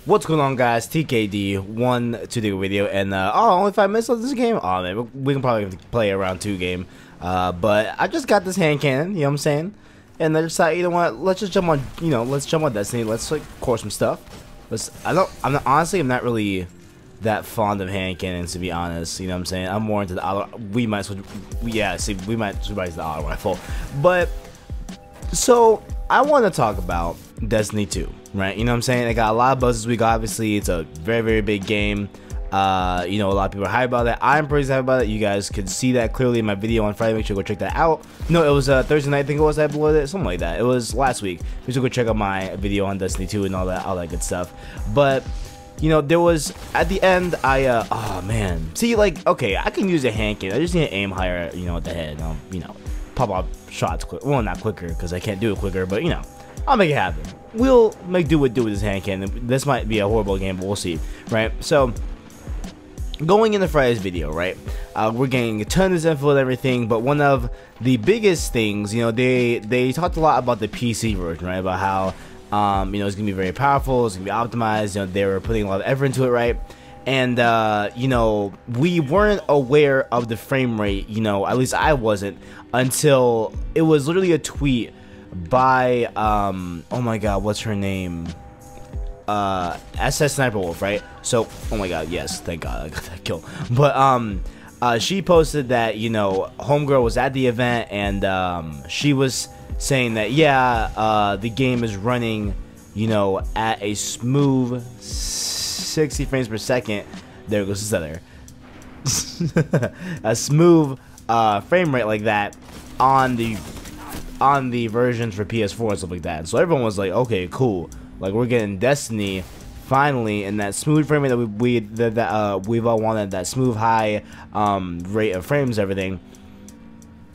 What's going on, guys? TKD1 to do a video, and only 5 minutes left of this game. Oh man, we can probably play a round 2 game. But I just got this hand cannon, you know what I'm saying? And I decided, you know what? Let's just jump on, let's jump on Destiny. Let's like core some stuff. Honestly, I'm not really that fond of hand cannons, to be honest. You know what I'm saying? I'm more into the auto. We might switch. Yeah, see, we might switch to the auto rifle. But so I want to talk about Destiny 2, right? You know what I'm saying? It got a lot of buzz this week. Obviously, it's a very, very big game. A lot of people are hyped about it. I'm pretty hyped about it. You guys could see that clearly in my video on Friday. Make sure to go check that out. No, it was Thursday night, I think it was. I uploaded it, something like that. It was last week. Make sure to go check out my video on Destiny 2 and all that good stuff. But there was at the end. Oh man, see, like, okay, I can use a hand cannon. I just need to aim higher, at the head. Pop off shots quick. Well, not quicker because I can't do it quicker, but I'll make it happen. We'll make do with this hand cannon. This might be a horrible game, but we'll see, right? So, going into Friday's video, right? We're getting a ton of this info and everything, but one of the biggest things, they talked a lot about the PC version, right? About how, it's gonna be very powerful, it's gonna be optimized. They were putting a lot of effort into it, right? And we weren't aware of the frame rate, at least I wasn't, until it was literally a tweet by oh my god, what's her name, SS Sniper Wolf, right? So, oh my god, yes, thank god I got that kill. But she posted that homegirl was at the event, and she was saying that the game is running at a smooth 60 frames per second. There goes the other. A smooth frame rate like that on the versions for PS4 and stuff like that. So everyone was like, okay, cool. Like, we're getting Destiny finally in that smooth frame rate that we've all wanted, that smooth high rate of frames, everything.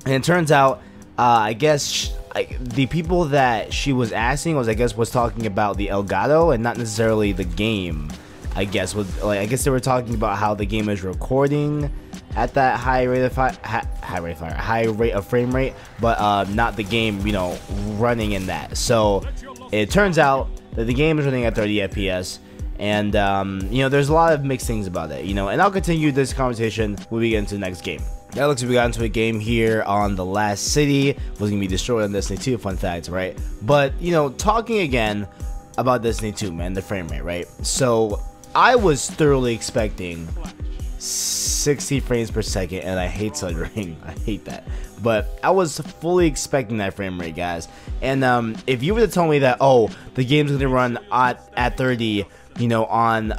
And it turns out, I guess the people that she was asking was talking about the Elgato and not necessarily the game. I guess they were talking about how the game is recording at that high rate of frame rate, but not the game running in that. So it turns out that the game is running at 30 FPS, and there's a lot of mixed things about it, and I'll continue this conversation when we get into the next game. That looks like we got into a game here on the last city. Was gonna be destroyed on Destiny 2, fun fact, right? But talking again about Destiny 2, man, the frame rate, right? So I was thoroughly expecting 60 frames per second, and I hate stuttering. I hate that. But I was fully expecting that frame rate, guys. And if you were to tell me that, oh, the game's gonna run at 30, on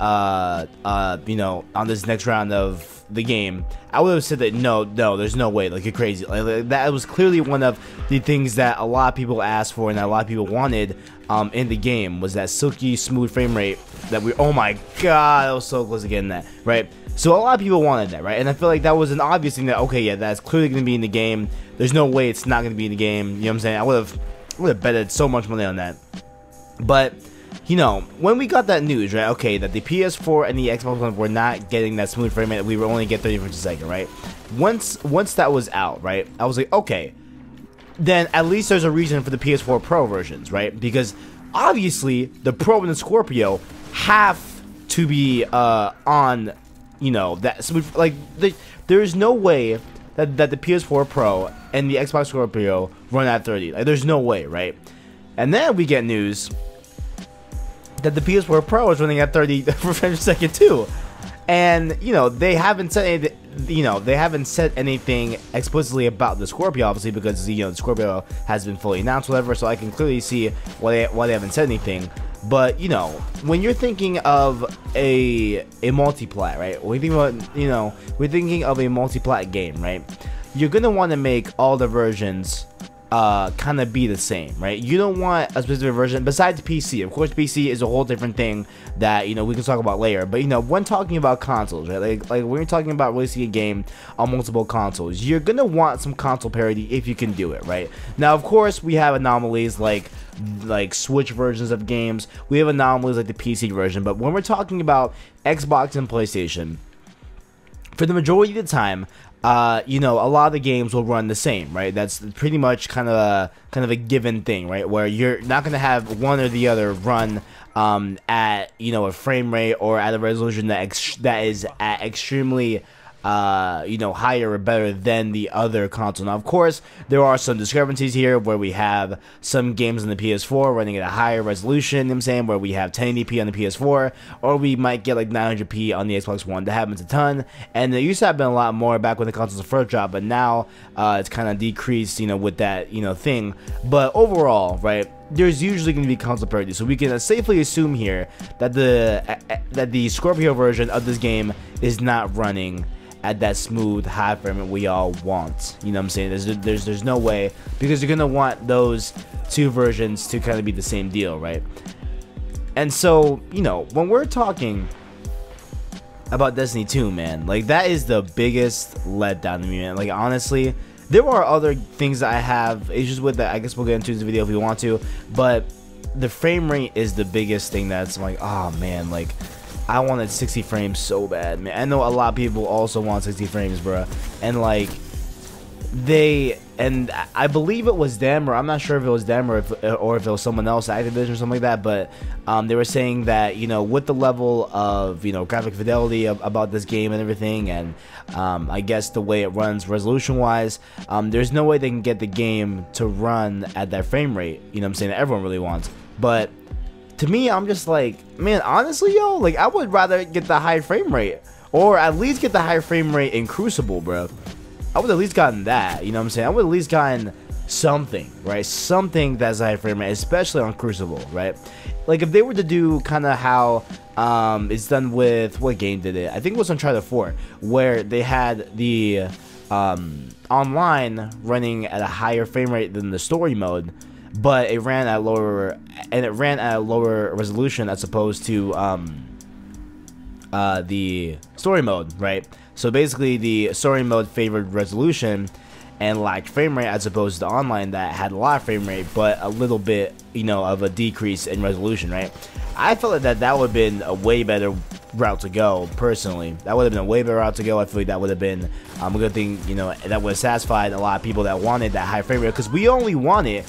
this next round of the game, I would have said that no, there's no way. Like, you're crazy. Like, that was clearly one of the things that a lot of people asked for and that a lot of people wanted in the game, was that silky smooth frame rate that oh my god, I was so close to getting that, right? So a lot of people wanted that, right? And I feel like that was an obvious thing that, okay, yeah, that's clearly going to be in the game. There's no way it's not going to be in the game. You know what I'm saying? I would have betted so much money on that. But when we got that news, right? Okay, that the PS4 and the Xbox One were not getting that smooth frame rate, that we were only get 30 frames a second, right? Once that was out, right? I was like, okay, then at least there's a reason for the PS4 Pro versions, right? Because obviously the Pro and the Scorpio have to be on, that smooth. Like, there is no way that the PS4 Pro and the Xbox Scorpio run at 30. Like, there's no way, right? And then we get news that the PS4 Pro is running at 30 frames per second too, and they haven't said anything, they haven't said anything explicitly about the Scorpio, obviously, because the Scorpio has been fully announced, whatever. So I can clearly see why they haven't said anything. But when you're thinking of a multi-plat, right? When you think about we're thinking of a multi-plat game, right? You're gonna want to make all the versions kind of be the same, right? You don't want a specific version besides PC. Of course, PC is a whole different thing that we can talk about later. But when talking about consoles, right? Like when you're talking about releasing a game on multiple consoles, you're gonna want some console parity if you can do it, right? Now, of course, we have anomalies like Switch versions of games. We have anomalies like the PC version. But when we're talking about Xbox and PlayStation, for the majority of the time, you know, a lot of the games will run the same, right? That's pretty much kind of a given thing, right? Where you're not gonna have one or the other run at, you know, a frame rate or at a resolution that is at extremely you know, higher or better than the other console. Now, of course, there are some discrepancies here where we have some games on the PS4 running at a higher resolution, you know what I'm saying, where we have 1080p on the PS4, or we might get like 900p on the Xbox One. That happens a ton, and there used to have been a lot more back when the consoles first dropped, but now it's kind of decreased, you know, with that, you know, thing. But overall, right, there's usually going to be console parity, so we can safely assume here that the Scorpio version of this game is not running at that smooth high frame rate we all want. You know what I'm saying? There's no way, because you're gonna want those two versions to kind of be the same deal, right? And so, you know, when we're talking about Destiny 2, man, like, that is the biggest letdown to me, man. Like, honestly, there are other things that I have issues with that I guess we'll get into this video if we want to, but the frame rate is the biggest thing that's like, oh man, like, I wanted 60 frames so bad, man. I know a lot of people also want 60 frames, bro. And like, I believe it was them, or I'm not sure if it was them or if it was someone else, Activision or something like that. But they were saying that, you know, with the level of, you know, graphic fidelity about this game and everything, and I guess the way it runs resolution-wise, there's no way they can get the game to run at that frame rate. You know what I'm saying? That everyone really wants, but to me, I'm just like, man, honestly, yo, like, I would rather get the high frame rate, or at least get the high frame rate in Crucible, bro. I would at least gotten that, you know what I'm saying? I would at least gotten something, right? Something that's a high frame rate, especially on Crucible, right? Like, if they were to do kind of how it's done with, what game did it? I think it was Uncharted 4, where they had the online running at a higher frame rate than the story mode, but it ran at lower resolution as opposed to the story mode, right? So basically, the story mode favored resolution and lacked frame rate, as opposed to online that had a lot of frame rate but a little bit, you know, of a decrease in resolution, right? I felt like that would have been a way better route to go, personally. That would have been a way better route to go. I feel like that would have been a good thing, you know, that would have satisfied a lot of people that wanted that high frame rate, because we only want it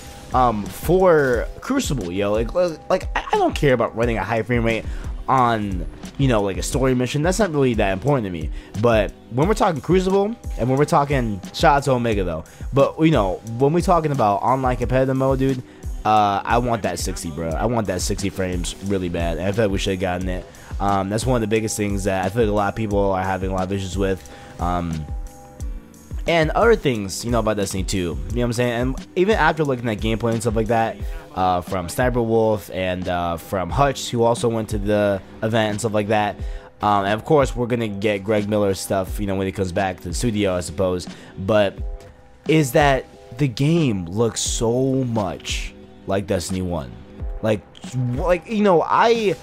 for Crucible, yo. Like I don't care about running a high frame rate on, you know, like a story mission. That's not really that important to me. But when we're talking Crucible, and when we're talking, shout out to Omega though, but you know, when we're talking about online competitive mode, dude, I want that 60, bro. I want that 60 frames really bad, and I feel like we should have gotten it. That's one of the biggest things that I feel like a lot of people are having a lot of issues with. And other things, you know, about Destiny 2, you know what I'm saying? And even after looking at gameplay and stuff like that, from Sniper Wolf and from Hutch, who also went to the event and stuff like that, and of course, we're gonna get Greg Miller's stuff, you know, when he comes back to the studio, I suppose, but is that the game looks so much like Destiny 1. Like, you know, I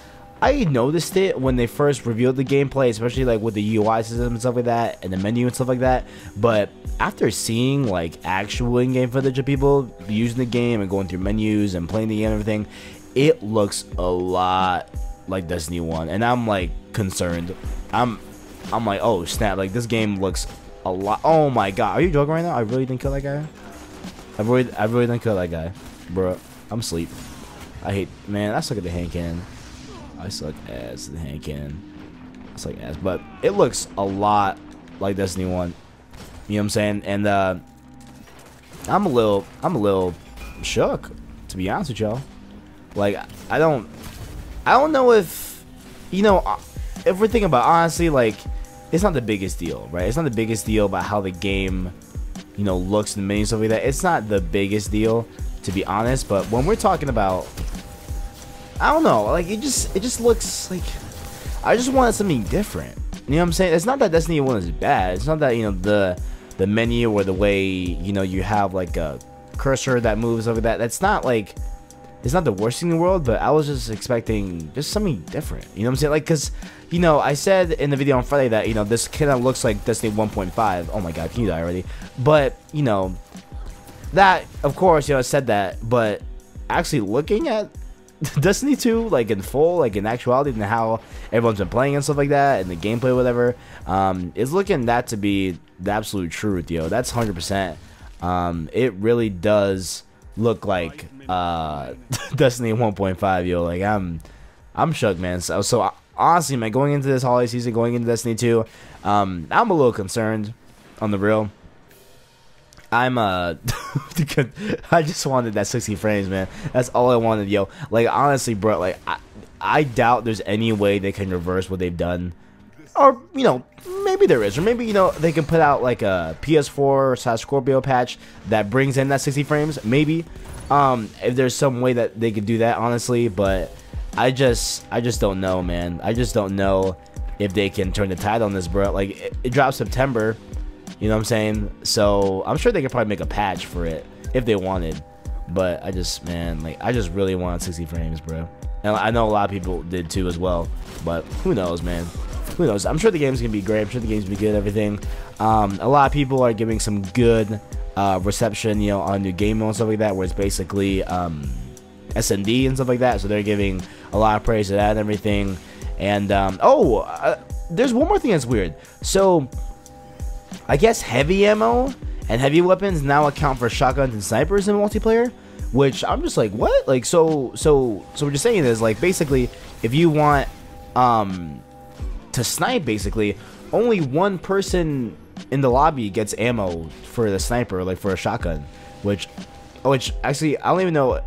noticed it when they first revealed the gameplay, especially like with the UI system and stuff like that, and the menu and stuff like that. But after seeing like actual in-game footage of people using the game and going through menus and playing the game and everything, it looks a lot like Destiny 1, and I'm like concerned. I'm like, oh snap! Like, this game looks a lot. Oh my god, are you joking right now? I really didn't kill that guy. I really didn't kill that guy, bro. I'm asleep. I hate, man. I suck at the hand cannon. I suck ass at the hand cannon. I suck ass, but it looks a lot like Destiny 1. You know what I'm saying? And I'm a little shook, to be honest with y'all. Like, I don't know if, you know, if we're thinking about, honestly, like, it's not the biggest deal, right? It's not the biggest deal about how the game, you know, looks in the menu and stuff like that. It's not the biggest deal, to be honest. But when we're talking about, I don't know, like, it just looks like, I just wanted something different. You know what I'm saying? It's not that Destiny 1 is bad. It's not that, you know, the menu or the way, you know, you have like a cursor that moves over that. That's not like, it's not the worst thing in the world, but I was just expecting just something different. You know what I'm saying? Like, because, you know, I said in the video on Friday that, you know, this kind of looks like Destiny 1.5. Oh my god, can you die already? But, you know, that, of course, you know, I said that, but actually looking at Destiny 2, like in full, like in actuality, and how everyone's been playing and stuff like that, and the gameplay, whatever, is looking that to be the absolute truth, yo. That's 100%. It really does look like Destiny 1.5, yo. Like I'm shook, man. So honestly, man, going into this holiday season, going into Destiny 2, I'm a little concerned, on the real. I just wanted that 60 frames, man. That's all I wanted, yo. Like, honestly, bro, like, I doubt there's any way they can reverse what they've done. Or, you know, maybe there is. Or maybe, you know, they can put out, like, a PS4/Scorpio patch that brings in that 60 frames. Maybe. If there's some way that they could do that, honestly. But I just don't know, man. I just don't know if they can turn the tide on this, bro. Like, it drops September. You know what I'm saying? So I'm sure they could probably make a patch for it if they wanted. But I just, man, like, I just really wanted 60 frames, bro. And I know a lot of people did too as well. But who knows, man? Who knows? I'm sure the game's gonna be great. I'm sure the game's gonna be good. Everything. A lot of people are giving some good reception, you know, on new game mode and stuff like that, where it's basically SMD and stuff like that. So they're giving a lot of praise to that and everything. And there's one more thing that's weird. So I guess heavy ammo and heavy weapons now account for shotguns and snipers in multiplayer, which I'm just like, what? Like, so what you're saying is, like, basically, if you want to snipe, basically, only one person in the lobby gets ammo for the sniper, like for a shotgun, which actually I don't even know.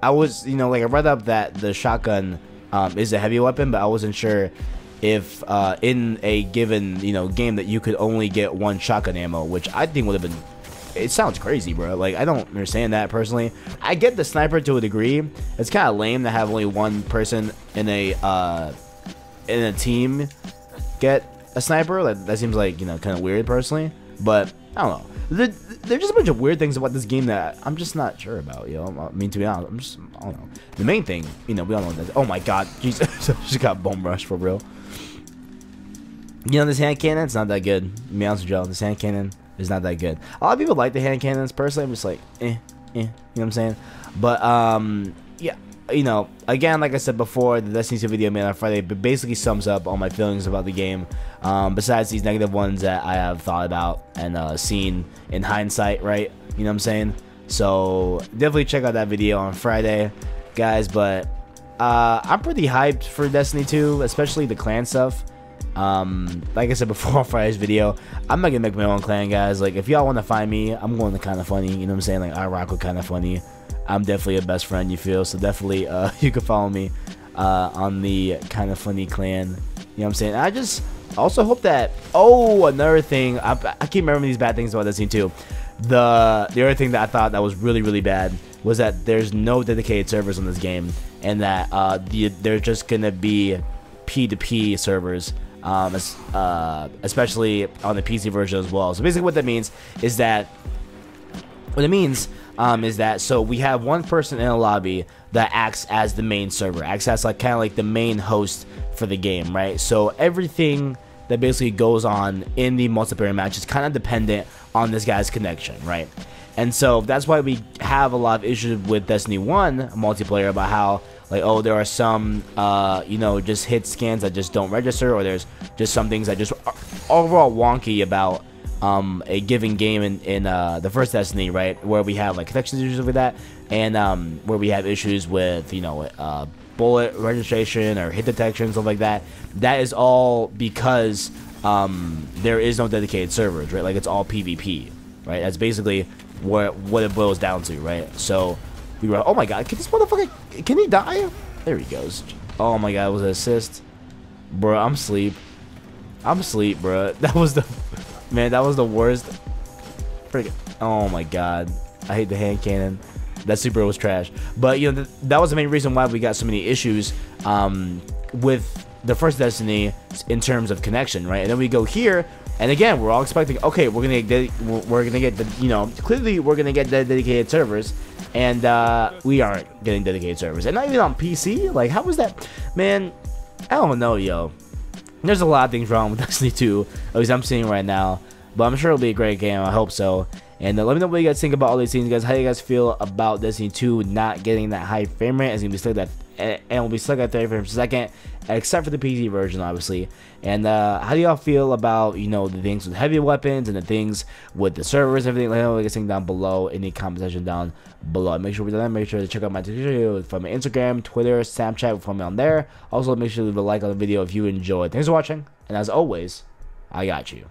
I was, you know, like, I read up that the shotgun is a heavy weapon, but I wasn't sure if in a given, you know, game that you could only get one shotgun ammo, which I think would have been, it sounds crazy, bro. Like, I don't understand that personally. I get the sniper to a degree. It's kind of lame to have only one person in a team get a sniper. Like, that seems like, you know, kind of weird personally, but I don't know. There's just a bunch of weird things about this game that I'm just not sure about, yo. I mean, to be honest, I don't know. The main thing, you know, we all know that. Oh my god, Jesus, just got bone rushed for real. You know, this hand cannon, it's not that good. To be honest with y'all, this hand cannon is not that good. A lot of people like the hand cannons. Personally, I'm just like, you know what I'm saying? But, yeah, you know, again, like I said before, the Destiny 2 video made on Friday basically sums up all my feelings about the game. Besides these negative ones that I have thought about and seen in hindsight, right? You know what I'm saying? So, definitely check out that video on Friday, guys. But, I'm pretty hyped for Destiny 2, especially the clan stuff. Like I said before on Friday's video, I'm not gonna make my own clan, guys. Like, if y'all want to find me, I'm going to Kinda Funny, you know what I'm saying? Like, I rock with Kinda Funny. I'm definitely a best friend, you feel? So definitely, you can follow me on the Kinda Funny clan, you know what I'm saying? I just also hope that, another thing, I keep remembering these bad things about Destiny 2. The other thing that I thought that was really, really bad was that there's no dedicated servers on this game, and that there's just gonna be P2P servers, especially on the PC version as well. So basically what that means is that so we have one person in a lobby that acts as the main server, acts as like kind of like the main host for the game, right? So everything that basically goes on in the multiplayer match is kind of dependent on this guy's connection, right? And so that's why we have a lot of issues with Destiny 1 multiplayer about how, like, oh, there are some, you know, just hit scans that just don't register, or there's just some things that just are overall wonky about a given game in the first Destiny, right? Where we have, like, connection issues with that, and where we have issues with, you know, bullet registration or hit detection, stuff like that. That is all because there is no dedicated servers, right? Like, it's all PvP, right? That's basically what it boils down to, right? So we were, oh my god, can this motherfucker, can he die? There he goes. Oh my god, it was an assist. Bro, I'm asleep, bro. That was the, man, that was the worst. Freaking, oh my god, I hate the hand cannon. That super was trash. But, you know, that was the main reason why we got so many issues with the first Destiny in terms of connection, right? And then we go here, and again, we're all expecting, okay, we're gonna get the, you know, clearly we're gonna get dedicated servers, and we aren't getting dedicated servers, and not even on PC. Like, how was that, man? I don't know, yo. There's a lot of things wrong with Destiny 2, at least I'm seeing right now, but I'm sure it'll be a great game. I hope so. And let me know what you guys think about all these things, guys. How do you guys feel about Destiny 2 not getting that high frame rate? It's gonna be stuck at and will be stuck at 30 frames per second, except for the PC version, obviously. And how do y'all feel about, you know, the things with heavy weapons and the things with the servers, everything? Let me know what you guys think down below in the comment section down below. Make sure to check out my Twitter from my Instagram, Twitter, Snapchat, follow me on there. Also, make sure to leave a like on the video if you enjoyed. Thanks for watching, and as always, I got you.